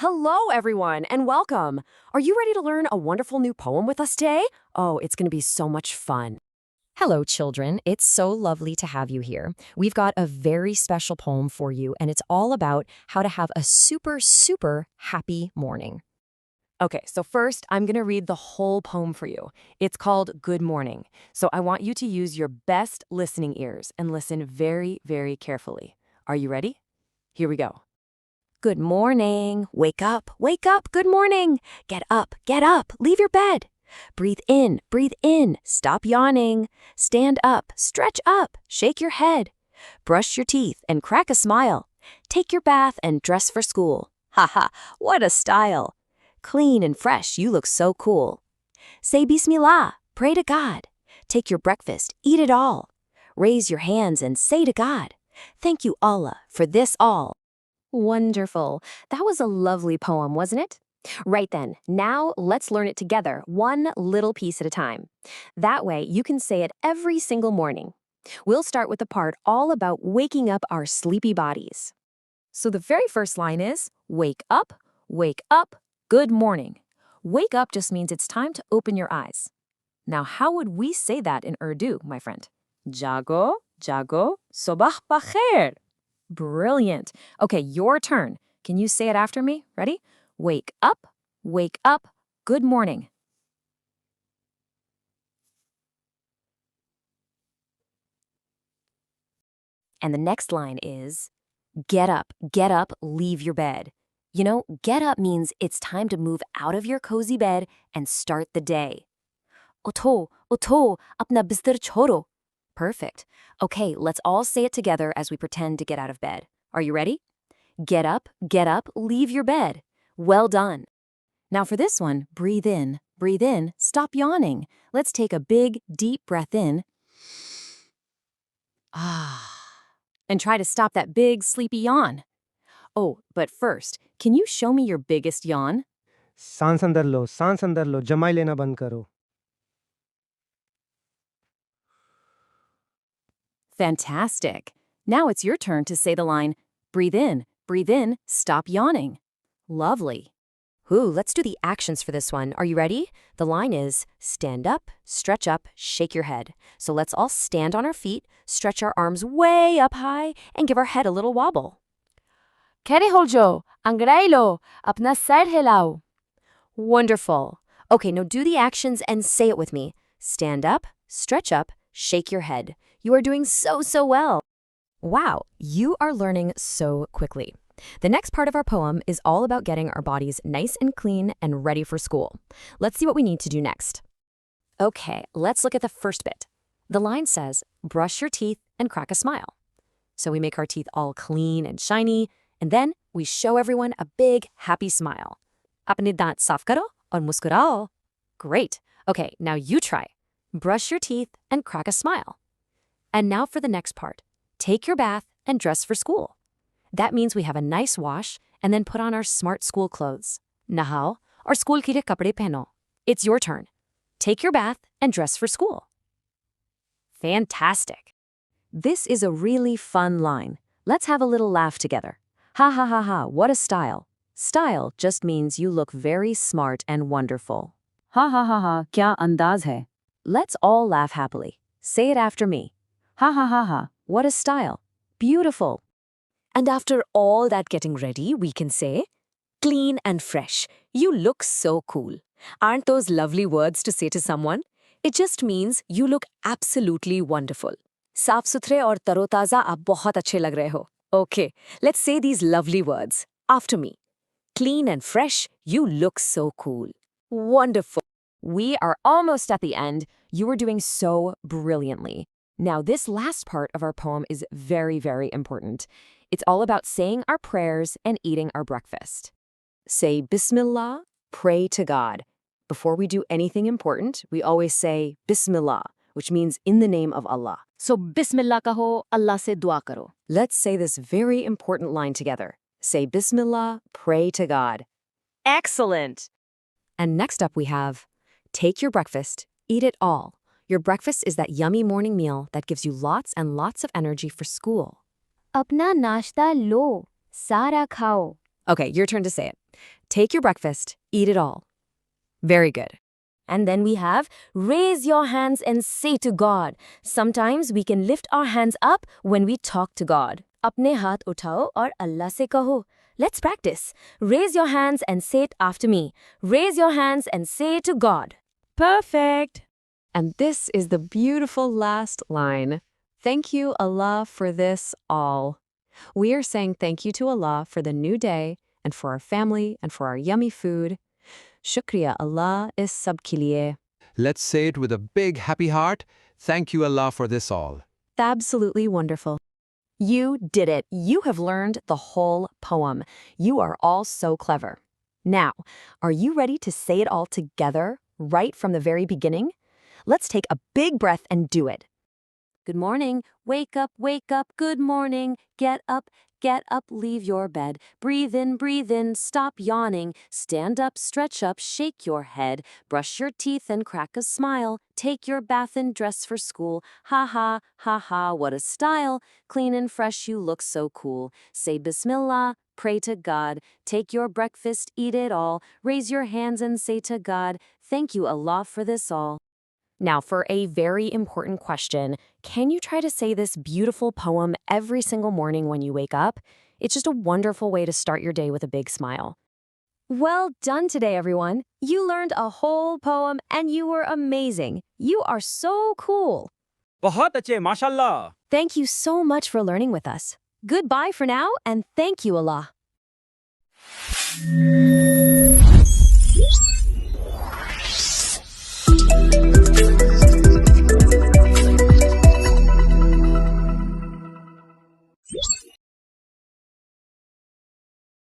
Hello, everyone, and welcome. Are you ready to learn a wonderful new poem with us today? Oh, it's going to be so much fun. Hello, children. It's so lovely to have you here. We've got a very special poem for you, and it's all about how to have a super, super happy morning. Okay, so first, I'm going to read the whole poem for you. It's called Good Morning. So I want you to use your best listening ears and listen very, very carefully. Are you ready? Here we go. Good morning. Wake up, good morning. Get up, leave your bed. Breathe in, stop yawning. Stand up, stretch up, shake your head. Brush your teeth and crack a smile. Take your bath and dress for school. Haha, what a style. Clean and fresh, you look so cool. Say Bismillah, pray to God. Take your breakfast, eat it all. Raise your hands and say to God, thank you, Allah, for this all. Wonderful. That was a lovely poem, wasn't it? Right then, now let's learn it together, one little piece at a time. That way, you can say it every single morning. We'll start with the part all about waking up our sleepy bodies. So the very first line is, wake up, good morning. Wake up just means it's time to open your eyes. Now, how would we say that in Urdu, my friend? Jago, sobah bakhair. Brilliant. Okay, your turn. Can you say it after me? Ready? Wake up, good morning. And the next line is, get up, leave your bed. You know, get up means it's time to move out of your cozy bed and start the day. Utho, apna bistar chhoro. Perfect. Okay, let's all say it together as we pretend to get out of bed. Are you ready? Get up, leave your bed. Well done. Now for this one, breathe in, stop yawning. Let's take a big, deep breath in. And try to stop that big, sleepy yawn. Oh, but first, can you show me your biggest yawn? सांस अंदर लो जमाई लेना बंद करो. Fantastic. Now it's your turn to say the line, breathe in, stop yawning. Lovely. Ooh, let's do the actions for this one. Are you ready? The line is, stand up, stretch up, shake your head. So let's all stand on our feet, stretch our arms way up high, and give our head a little wobble. Kere holjo, angrailo, apna sar hilao. Wonderful. Okay, now do the actions and say it with me. Stand up, stretch up, shake your head. You are doing so well. Wow, you are learning so quickly. The next part of our poem is all about getting our bodies nice and clean and ready for school. Let's see what we need to do next. Okay, let's look at the first bit. The line says, brush your teeth and crack a smile. So we make our teeth all clean and shiny, and then we show everyone a big, happy smile. Apne daant saaf karo aur muskurao. Great. Okay, now you try. Brush your teeth and crack a smile. And now for the next part. Take your bath and dress for school. That means we have a nice wash and then put on our smart school clothes. Nahao aur school ke liye kapde pehno. It's your turn. Take your bath and dress for school. Fantastic. This is a really fun line. Let's have a little laugh together. Ha ha ha ha, what a style. Style just means you look very smart and wonderful. Ha ha ha ha, kya andaz hai. Let's all laugh happily. Say it after me. Ha ha ha ha, what a style. Beautiful. And after all that getting ready, we can say, clean and fresh. You look so cool. Aren't those lovely words to say to someone? It just means you look absolutely wonderful. Saaf suthre aur tarotaza aap bahut achhe lag rahe ho. Okay, let's say these lovely words. After me. Clean and fresh, you look so cool. Wonderful. We are almost at the end. You are doing so brilliantly. Now, this last part of our poem is very, very important. It's all about saying our prayers and eating our breakfast. Say Bismillah, pray to God. Before we do anything important, we always say Bismillah, which means in the name of Allah. So Bismillah kaho, Allah se dua karo. Let's say this very important line together. Say Bismillah, pray to God. Excellent! And next up we have, take your breakfast, eat it all. Your breakfast is that yummy morning meal that gives you lots and lots of energy for school. Apna nashta lo, sara khao. Okay, your turn to say it. Take your breakfast, eat it all. Very good. And then we have raise your hands and say to God. Sometimes we can lift our hands up when we talk to God. अपने हाथ उठाओ और अल्लाह से कहो. Let's practice. Raise your hands and say it after me. Raise your hands and say it to God. Perfect. And this is the beautiful last line. Thank you, Allah, for this all. We are saying thank you to Allah for the new day and for our family and for our yummy food. Shukriya Allah is sab ke liye. Let's say it with a big happy heart. Thank you, Allah, for this all. Absolutely wonderful. You did it. You have learned the whole poem. You are all so clever. Now, are you ready to say it all together, right from the very beginning? Let's take a big breath and do it. Good morning. Wake up, good morning. Get up, leave your bed. Breathe in, stop yawning. Stand up, stretch up, shake your head. Brush your teeth and crack a smile. Take your bath and dress for school. Ha ha, what a style. Clean and fresh, you look so cool. Say Bismillah, pray to God. Take your breakfast, eat it all. Raise your hands and say to God, thank you Allah for this all. Now, for a very important question, can you try to say this beautiful poem every single morning when you wake up? It's just a wonderful way to start your day with a big smile. Well done today, everyone. You learned a whole poem and you were amazing. You are so cool. बहुत अच्छे माशाल्लाह. Thank you so much for learning with us. Goodbye for now, and thank you, Allah.